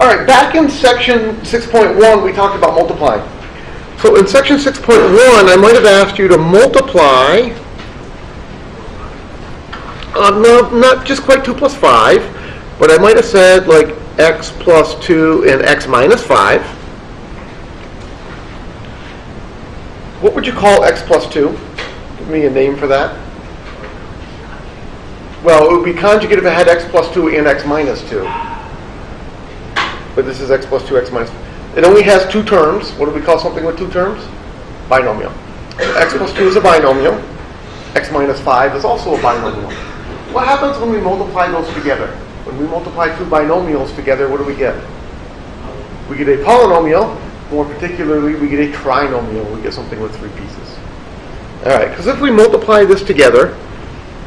All right, back in section 6.1, we talked about multiplying. So in section 6.1, I might have asked you to multiply, no, not just quite 2 plus 5, but I might have said like x plus 2 and x minus 5. What would you call x plus 2? Give me a name for that. Well, it would be conjugate if it had x plus 2 and x minus 2. But this is x plus 2, x minus 5. It only has 2 terms. What do we call something with 2 terms? Binomial. X plus 2 is a binomial. X minus 5 is also a binomial. What happens when we multiply those together? When we multiply 2 binomials together, what do we get? We get a polynomial. More particularly, we get a trinomial. We get something with 3 pieces. All right, because if we multiply this together,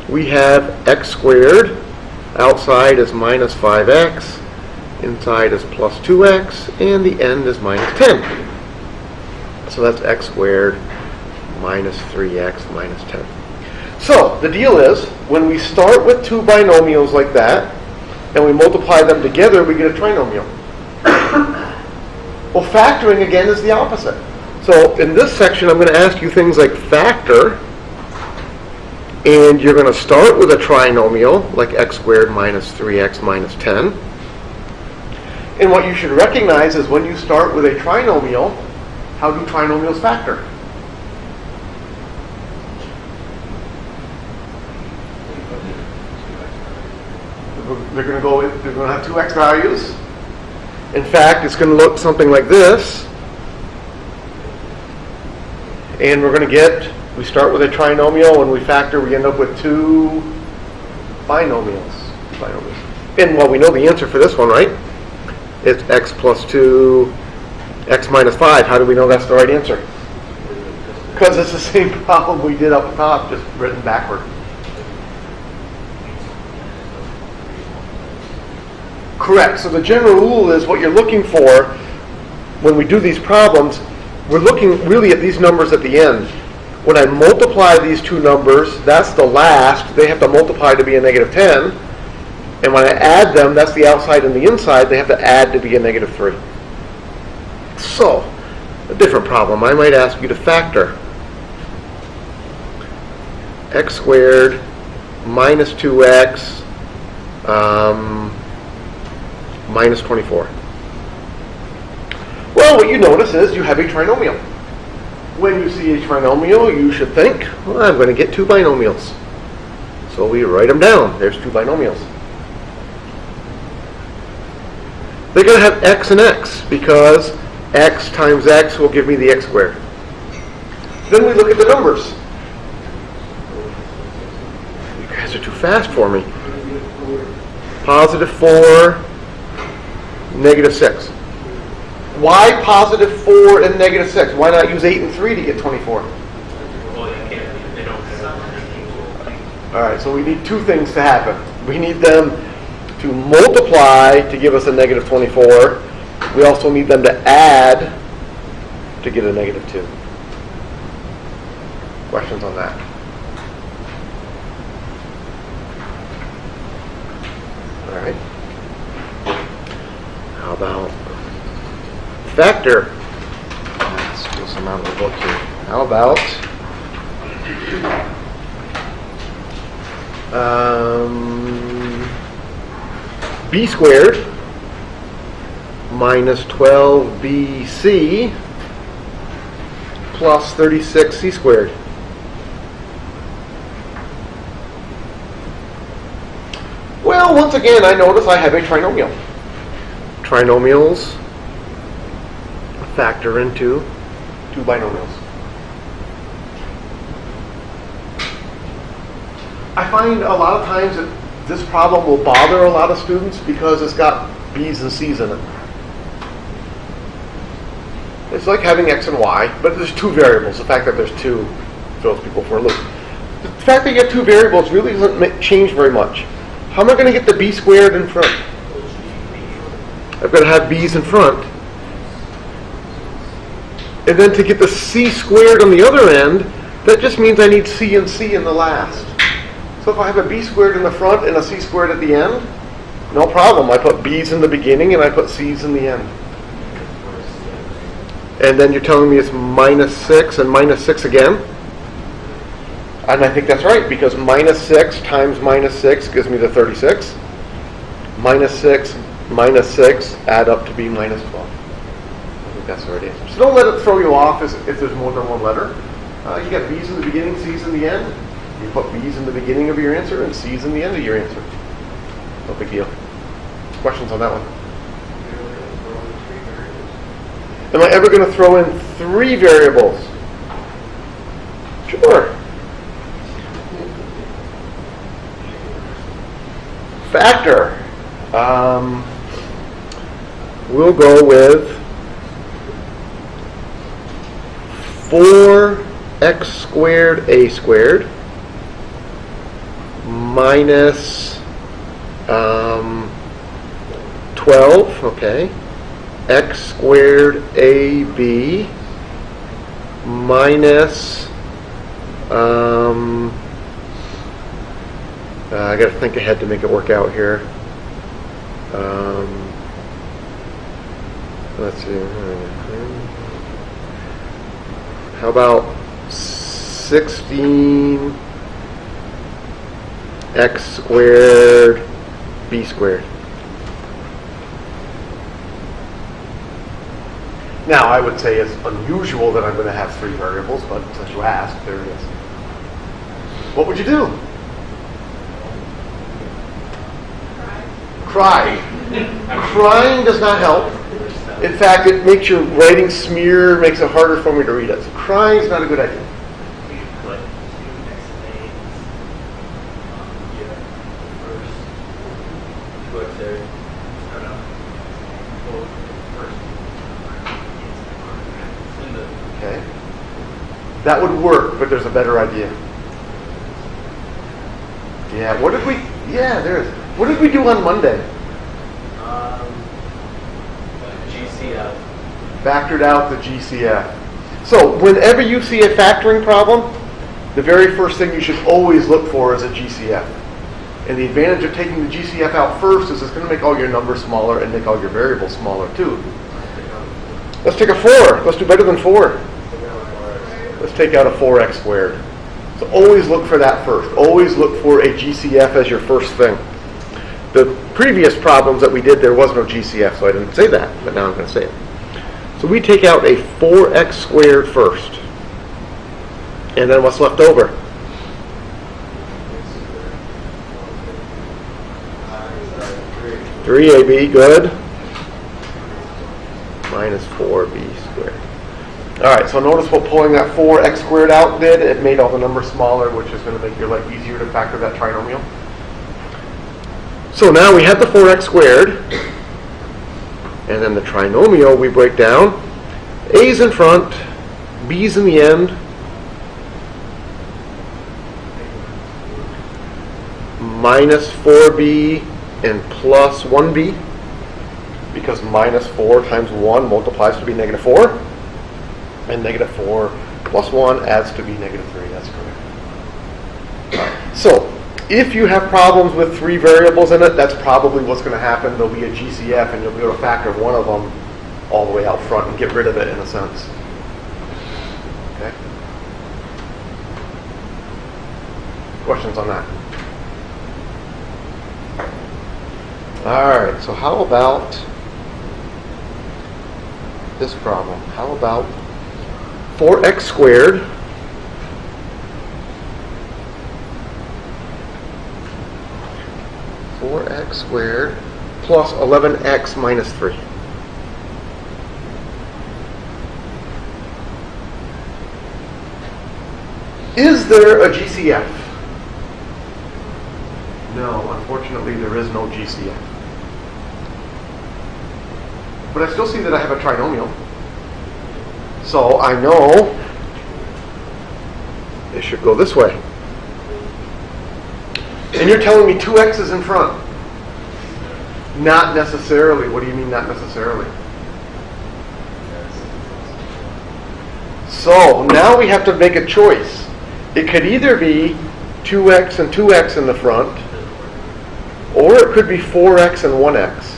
we have x squared. Outside is minus 5x. Inside is plus 2x, and the end is minus 10. So that's x squared minus 3x minus 10. So the deal is, when we start with 2 binomials like that, and we multiply them together, we get a trinomial. Well, factoring, again, is the opposite. So in this section, I'm going to ask you things like factor, and you're going to start with a trinomial, like x squared minus 3x minus 10. And what you should recognize is when you start with a trinomial, how do trinomials factor? They're going to have 2x values. In fact, it's going to look something like this. And we're going to get, we start with a trinomial, when we factor, we end up with 2 binomials. And well, we know the answer for this one, right? It's x plus 2, x minus 5. How do we know that's the right answer? Because it's the same problem we did up top, just written backward. Correct. So the general rule is what you're looking for when we do these problems, we're looking really at these numbers at the end. When I multiply these 2 numbers, that's the last. They have to multiply to be a negative 10. And when I add them, that's the outside and the inside. They have to add to be a negative 3. So, a different problem. I might ask you to factor x squared minus 2x minus 24. Well, what you notice is you have a trinomial. When you see a trinomial, you should think, well, I'm going to get 2 binomials. So we write them down. There's 2 binomials. They're going to have x and x, because x times x will give me the x squared. Then we look at the numbers. You guys are too fast for me. Positive 4, negative 6. Why positive 4 and negative 6? Why not use 8 and 3 to get 24? All right, so we need 2 things to happen. We need them to multiply to give us a negative 24. We also need them to add to get a negative 2. Questions on that? All right. How about factor? Let's do some out of the book here. How about b squared minus 12bc plus 36c squared. Well, once again, I notice I have a trinomial. Trinomials factor into 2 binomials. I find a lot of times that this problem will bother a lot of students because it's got b's and c's in it. It's like having x and y, but there's 2 variables. The fact that there's 2 throws people for a loop. The fact that you have 2 variables really doesn't change very much. How am I going to get the b squared in front? I've got to have b's in front. And then to get the c squared on the other end, that just means I need c and c in the last. So if I have a b squared in the front and a c squared at the end, No problem. I put B's in the beginning and I put C's in the end. And then you're telling me it's minus 6 and minus 6 again? And I think that's right, because minus 6 times minus 6 gives me the 36. Minus 6 add up to be minus 12. I think that's the right answer. So don't let it throw you off if there's more than one letter. You got B's in the beginning, C's in the end. You put B's in the beginning of your answer and C's in the end of your answer. No big deal. Questions on that one? Am I ever going to throw in 3 variables? Sure. Factor. We'll go with 4x squared a squared minus 12, okay, x squared ab minus, I got to think ahead to make it work out here. Let's see. How about 16x squared b squared? Now, I would say it's unusual that I'm going to have 3 variables, but since you asked, there it is. What would you do? Cry. Crying does not help. In fact, it makes your writing smear, makes it harder for me to read it. So crying is not a good idea. Okay. That would work, but there's a better idea. Yeah, what did we... Yeah, there is. What did we do on Monday? GCF. Factored out the GCF. So whenever you see a factoring problem, the very first thing you should always look for is a GCF. And the advantage of taking the GCF out first is it's going to make all your numbers smaller and make all your variables smaller too. Let's take a 4. Let's do better than 4. Let's take out a 4x squared. So always look for that first. Always look for a GCF as your first thing. The previous problems that we did, there was no GCF, so I didn't say that, but now I'm going to say it. So we take out a 4x squared first. And then what's left over? Three AB, good. Minus 4b squared. All right, so notice what pulling that 4x squared out did. It made all the numbers smaller, which is going to make your life easier to factor that trinomial. So now we have the 4x squared, and then the trinomial we break down. A's in front, B's in the end. Minus 4b and plus 1b, because minus 4 times 1 multiplies to be negative 4, and negative 4 plus 1 adds to be negative 3. That's correct. So if you have problems with 3 variables in it, that's probably what's going to happen. There'll be a GCF, and you'll be able to factor one of them all the way out front and get rid of it in a sense. Okay? Questions on that? All right, so how about this problem? How about 4x squared plus 11x minus 3. Is there a GCF? No, unfortunately there is no GCF. But I still see that I have a trinomial. So I know it should go this way. And you're telling me 2x is in front. Not necessarily. What do you mean not necessarily? So now we have to make a choice. It could either be 2x and 2x in the front, Or it could be 4x and 1x.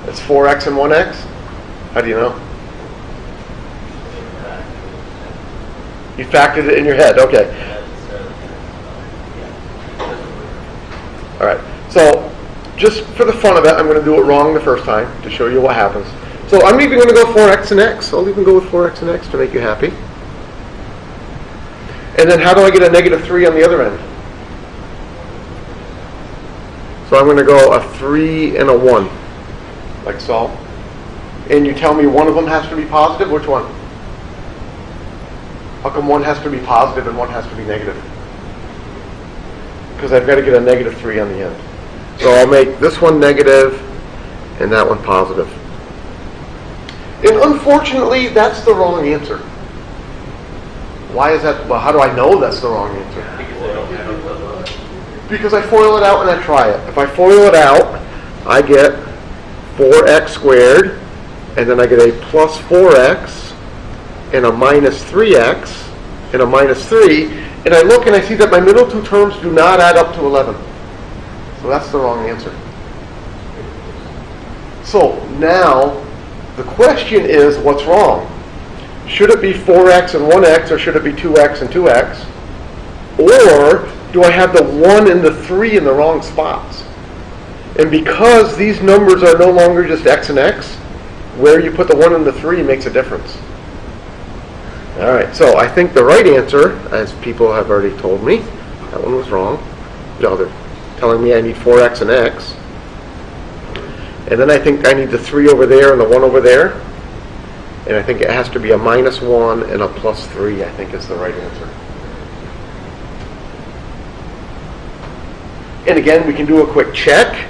It's 4x and 1x? How do you know? You factored it in your head, okay. All right, so just for the fun of it, I'm going to do it wrong the first time to show you what happens. So I'm even going to go 4x and x. I'll even go with 4x and x to make you happy. And then how do I get a negative 3 on the other end? So I'm going to go a 3 and a 1, like so. And you tell me one of them has to be positive? Which one? How come one has to be positive and one has to be negative? Because I've got to get a negative 3 on the end. So I'll make this one negative and that one positive. And unfortunately, that's the wrong answer. Why is that? Well, how do I know that's the wrong answer? Because I FOIL it out and I try it. If I FOIL it out, I get 4x squared, and then I get a plus 4x, and a minus 3x, and a minus 3, and I look and I see that my middle two terms do not add up to 11. So that's the wrong answer. So now, the question is, what's wrong? Should it be 4x and 1x, or should it be 2x and 2x? Or do I have the 1 and the 3 in the wrong spots? And because these numbers are no longer just x and x, where you put the 1 and the 3 makes a difference. All right, so I think the right answer, as people have already told me, that one was wrong. No, they're telling me I need 4x and x. And then I think I need the 3 over there and the 1 over there. And I think it has to be a minus 1 and a plus 3, I think is the right answer. And again, we can do a quick check.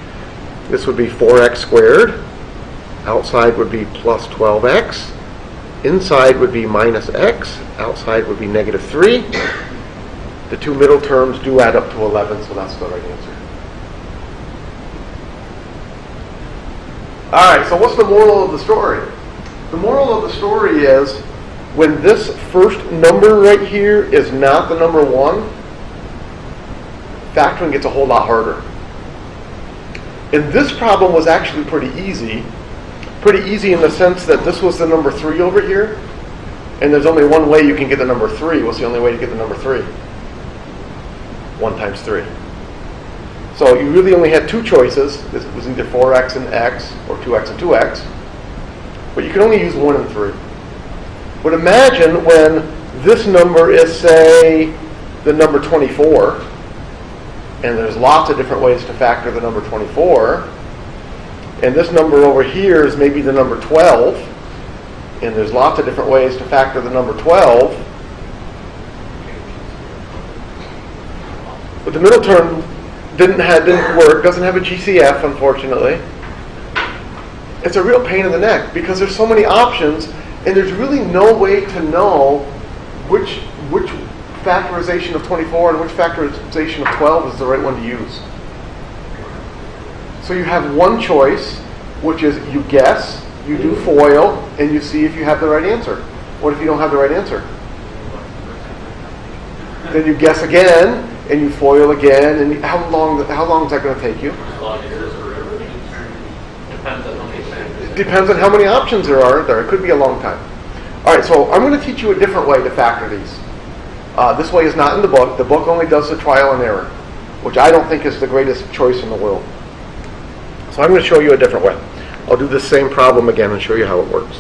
This would be 4x squared. Outside would be plus 12x. Inside would be minus x. Outside would be negative 3. The two middle terms do add up to 11, so that's the right answer. All right, so what's the moral of the story? The moral of the story is when this first number right here is not the number 1, factoring gets a whole lot harder. And this problem was actually pretty easy. Pretty easy in the sense that this was the number 3 over here, and there's only one way you can get the number 3. What's the only way to get the number 3? 1 times 3. So you really only had two choices. This was either 4x and x or 2x and 2x. But you can only use 1 and 3. But imagine when this number is, say, the number 24, and there's lots of different ways to factor the number 24, and this number over here is maybe the number 12, and there's lots of different ways to factor the number 12, but the middle term didn't work, doesn't have a GCF, unfortunately. It's a real pain in the neck because there's so many options, and there's really no way to know which factorization of 24 and which factorization of 12 is the right one to use. So you have one choice, which is you guess, you do FOIL, and you see if you have the right answer. What if you don't have the right answer? Then you guess again, and you FOIL again, and how long is that going to take you? It depends on how many options there are there. It could be a long time. All right, so I'm going to teach you a different way to factor these. This way is not in the book. The book only does the trial and error, which I don't think is the greatest choice in the world. So I'm going to show you a different way. I'll do the same problem again and show you how it works.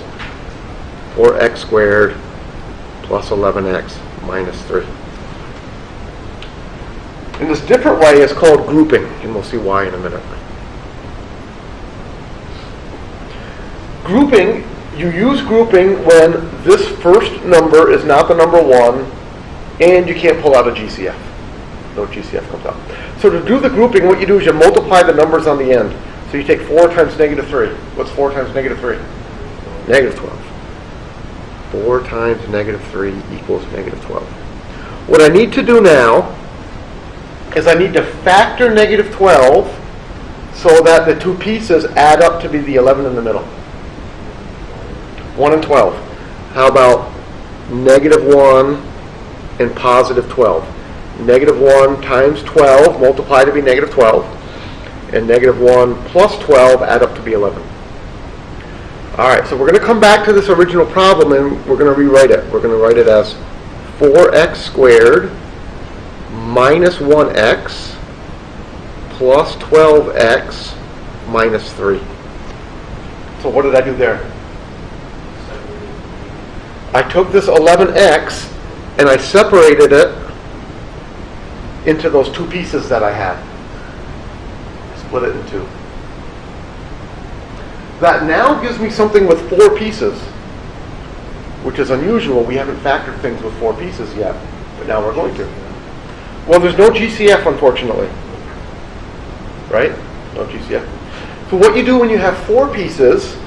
4x squared plus 11x minus 3. And this different way is called grouping, and we'll see why in a minute. Grouping, you use grouping when this first number is not the number 1, and you can't pull out a GCF. No GCF comes out. So to do the grouping, what you do is you multiply the numbers on the end. So you take 4 times negative 3. What's 4 times negative 3? Negative 12. 4 times negative 3 equals negative 12. What I need to do now is I need to factor negative 12 so that the two pieces add up to be the 11 in the middle. 1 and 12. How about negative 1 and positive 12? negative 1 times 12 multiplied to be negative 12, and negative 1 plus 12 add up to be 11. All right, so we're going to come back to this original problem and we're going to rewrite it. We're going to write it as 4x squared minus 1x plus 12x minus 3. So what did I do there? I took this 11x and I separated it into those two pieces that I had. Split it in two. That now gives me something with 4 pieces, which is unusual. We haven't factored things with 4 pieces yet, but now we're going to. Well, there's no GCF, unfortunately. Right? No GCF. So what you do when you have 4 pieces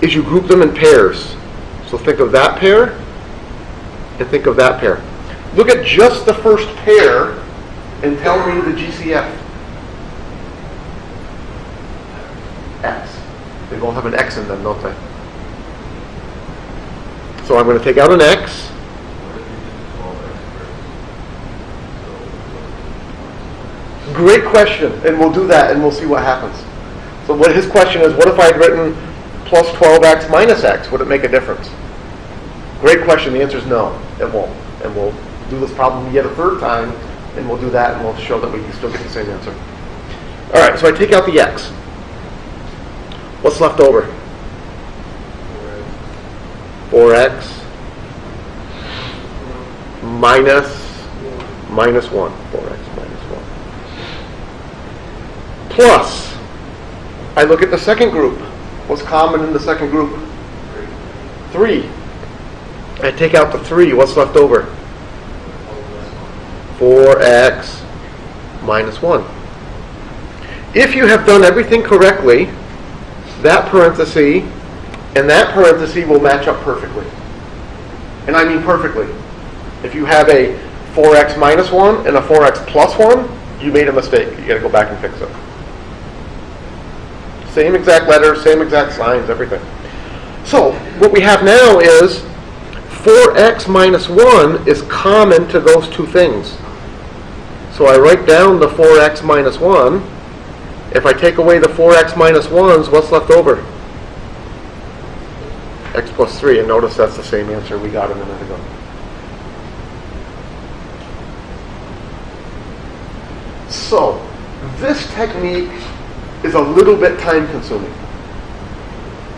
is you group them in pairs. So think of that pair and think of that pair. Look at just the first pair and tell me the GCF. X. They both have an X in them, don't they? So I'm going to take out an X. Great question, and we'll do that and we'll see what happens. So what his question is, what if I had written plus 12x minus x? Would it make a difference? Great question. The answer is no, it won't. And we'll do this problem yet a third time, and we'll do that and we'll show that we can still get the same answer. All right, so I take out the x. What's left over? 4x minus 1. 4x minus 1. Plus, I look at the second group. What's common in the second group? 3. I take out the 3. What's left over? 4x minus 1. If you have done everything correctly, that parenthesis and that parenthesis will match up perfectly. And I mean perfectly. If you have a 4x minus 1 and a 4x plus 1, you made a mistake. You got to go back and fix it. Same exact letters, same exact signs, everything. So what we have now is 4x minus 1 is common to those two things. So I write down the 4x minus 1. If I take away the 4x minus 1s, what's left over? X plus 3. And notice that's the same answer we got a minute ago. So this technique is a little bit time consuming.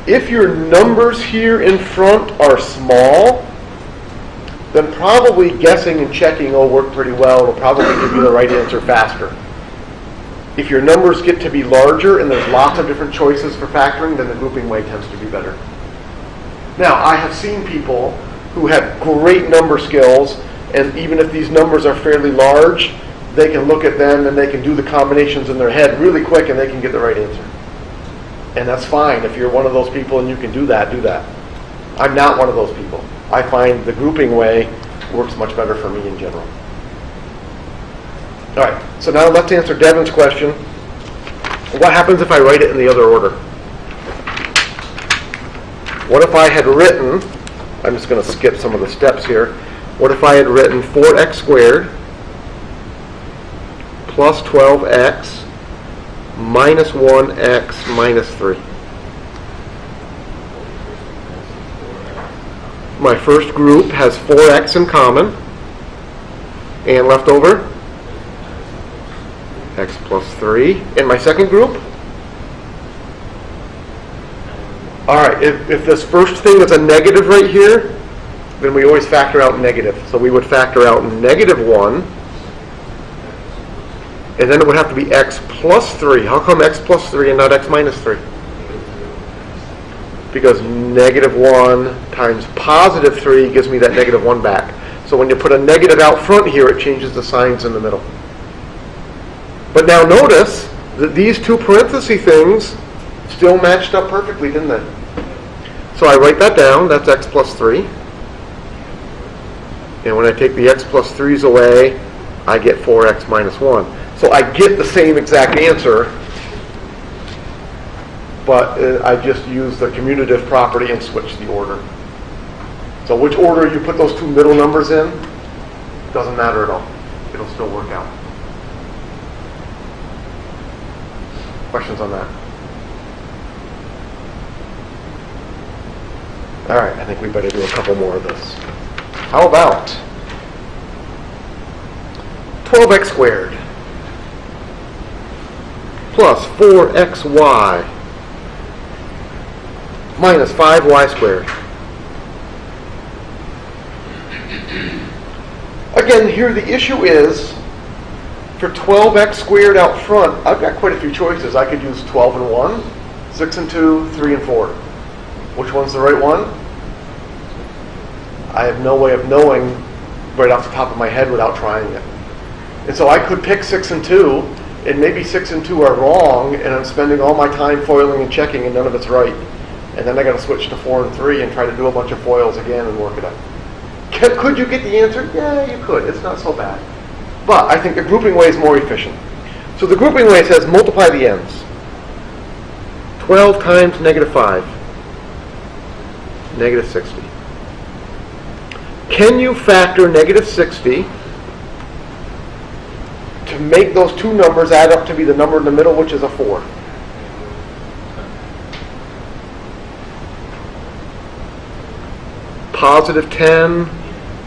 If your numbers here in front are small, then probably guessing and checking will work pretty well. It'll probably give you the right answer faster. If your numbers get to be larger and there's lots of different choices for factoring, then the grouping way tends to be better. Now, I have seen people who have great number skills, and even if these numbers are fairly large, they can look at them and they can do the combinations in their head really quick and they can get the right answer. And that's fine. If you're one of those people and you can do that, do that. I'm not one of those people. I find the grouping way works much better for me in general. All right, so now let's answer Devin's question. What happens if I write it in the other order? What if I had written, I'm just going to skip some of the steps here. What if I had written 4x squared plus 12x minus 1x minus 3? My first group has 4x in common, and left over x plus 3. In my second group, all right, if this first thing is a negative right here, then we always factor out negative. So we would factor out negative 1, and then it would have to be x plus 3. How come x plus 3 and not x minus 3? Because negative 1 times positive 3 gives me that negative 1 back. So when you put a negative out front here, it changes the signs in the middle. But now notice that these two parenthesis things still matched up perfectly, didn't they? So I write that down. That's x plus 3. And when I take the x plus 3's away, I get 4x minus 1. So I get the same exact answer, but I just use the commutative property and switch the order. So which order you put those two middle numbers in doesn't matter at all. it'll still work out. Questions on that? All right, I think we better do a couple more of this. How about 12x squared plus 4xy minus 5y squared. Again, here the issue is, for 12x squared out front, I've got quite a few choices. I could use 12 and 1, 6 and 2, 3 and 4. Which one's the right one? I have no way of knowing right off the top of my head without trying it. And so I could pick 6 and 2, and maybe 6 and 2 are wrong, and I'm spending all my time foiling and checking, and none of it's right. And then I got to switch to 4 and 3 and try to do a bunch of foils again and work it out. Could you get the answer? Yeah, you could. It's not so bad. But I think the grouping way is more efficient. So the grouping way says multiply the ends. 12 times negative 5. Negative 60. Can you factor negative 60 to make those two numbers add up to be the number in the middle, which is a 4? Positive 10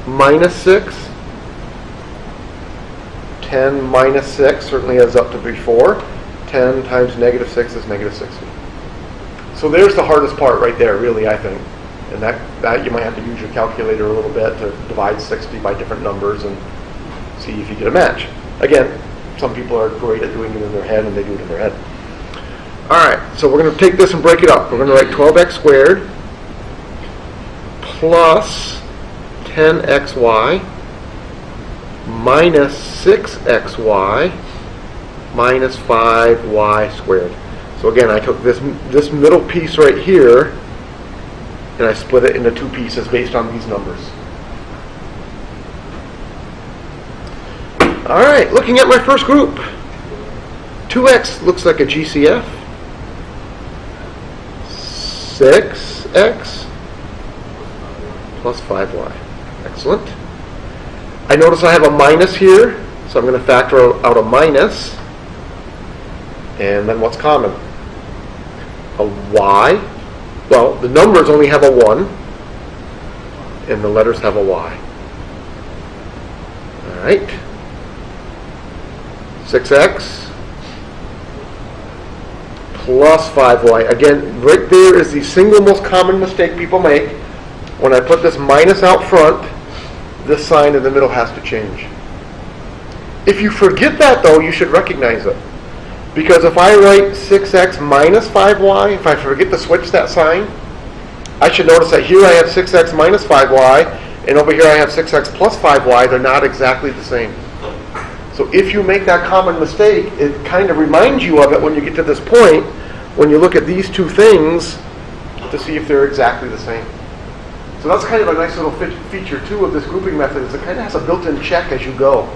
minus 6. 10 minus 6 certainly adds up to be 4. 10 times negative 6 is negative 60. So there's the hardest part right there, really, I think. And that you might have to use your calculator a little bit to divide 60 by different numbers and see if you get a match. Again, some people are great at doing it in their head, and they do it in their head. All right, so we're going to take this and break it up. We're going to write 12x squared plus 10xy minus 6xy minus 5y squared. So again, I took this middle piece right here, and I split it into two pieces based on these numbers. All right, looking at my first group. 2x looks like a GCF. 6x plus 5y. Excellent. I notice I have a minus here, so I'm going to factor out a minus. And then what's common? A y. Well, the numbers only have a 1, and the letters have a y. All right. 6x plus 5y. Again, right there is the single most common mistake people make. When I put this minus out front, this sign in the middle has to change. If you forget that, though, you should recognize it. Because if I write 6x minus 5y, if I forget to switch that sign, I should notice that here I have 6x minus 5y, and over here I have 6x plus 5y. They're not exactly the same. So if you make that common mistake, it kind of reminds you of it when you get to this point, when you look at these two things to see if they're exactly the same. So that's kind of a nice little feature, too, of this grouping method, is it kind of has a built-in check as you go.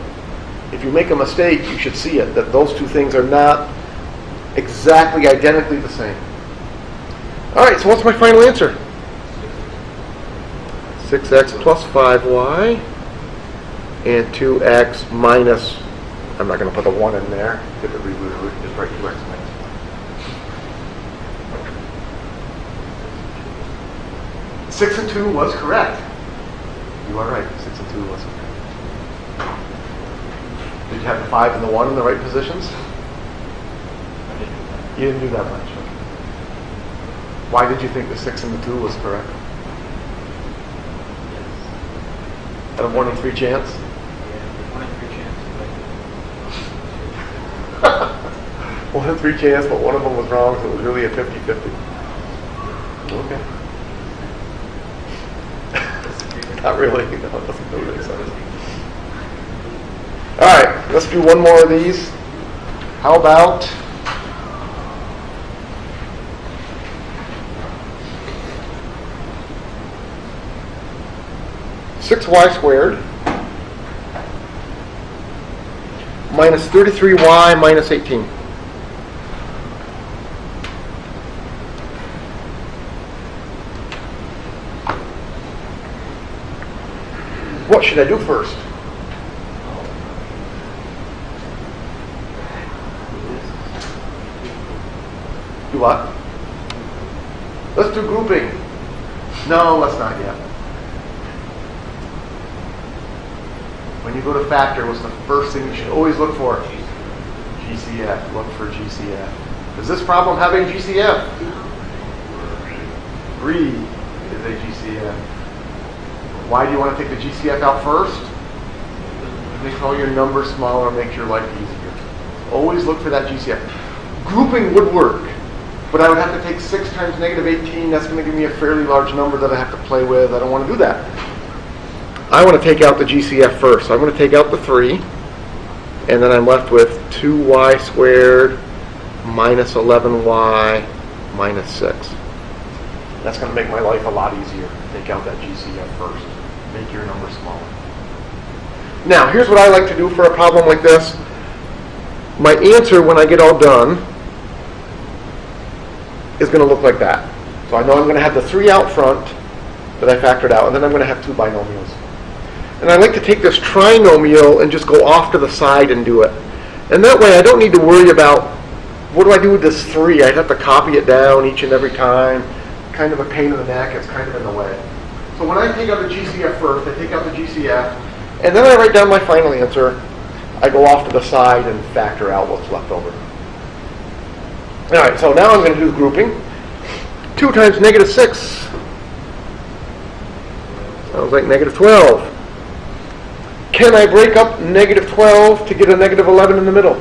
If you make a mistake, you should see it, that those two things are not exactly identically the same. All right, so what's my final answer? 6x plus 5y and 2x minus, I'm not going to put the 1 in there, because it rebooted, just write 2x minus 1. 6 and 2 was correct. You are right, 6 and 2 was correct. Did you have the 5 and the 1 in the right positions? You didn't do that much. Okay. Why did you think the 6 and the 2 was correct? At a 1 in 3 chance? Yeah, 1 in 3 chance. 1 in 3 chance, but one of them was wrong, so it was really a 50-50. Okay. Not really. No, it doesn't really make sense. All right, let's do one more of these. How about 6y squared minus 33y minus 18. What should I do first? Do what? Let's do grouping. No, let's not yet. When you go to factor, what's the first thing you should always look for? GCF. Look for GCF. Does this problem have a GCF? 3 is a GCF. Why do you want to take the GCF out first? Make all your numbers smaller, make your life easier. Always look for that GCF. Grouping would work, but I would have to take 6 times negative 18. That's going to give me a fairly large number that I have to play with. I don't want to do that. I want to take out the GCF first. So I'm going to take out the 3, and then I'm left with 2y squared minus 11y minus 6. That's going to make my life a lot easier. Take out that GCF first. Make your number smaller. Now, here's what I like to do for a problem like this. My answer, when I get all done, is going to look like that. So I know I'm going to have the 3 out front that I factored out, and then I'm going to have 2 binomials. And I like to take this trinomial and just go off to the side and do it. And that way I don't need to worry about, what do I do with this 3? I'd have to copy it down each and every time. Kind of a pain in the neck. It's kind of in the way. So when I take out the GCF first, I take out the GCF, and then I write down my final answer. I go off to the side and factor out what's left over. All right, so now I'm going to do grouping. 2 times negative 6. Sounds like negative 12. Can I break up negative 12 to get a negative 11 in the middle?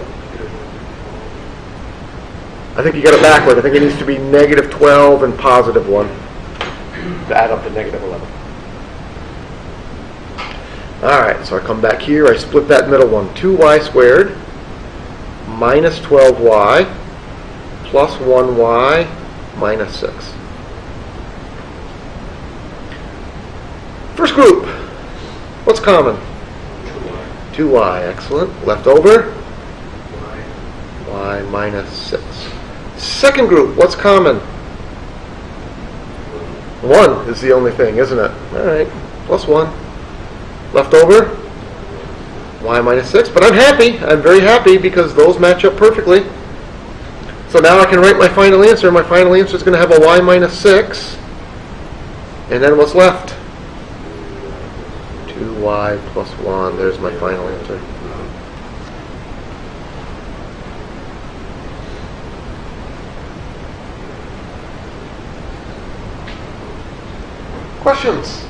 I think you got it backward. I think it needs to be negative 12 and positive 1 to add up to negative 11. All right, so I come back here. I split that middle one. 2y squared minus 12y plus 1y minus 6. First group. What's common? 2y. Excellent. Left over? Y minus 6. Second group. What's common? 1 is the only thing, isn't it? All right. Plus 1. Left over? Y minus 6. But I'm happy. I'm very happy because those match up perfectly. So now I can write my final answer. My final answer is going to have a y minus 6. And then what's left? 2y plus 1. There's my final answer. Questions?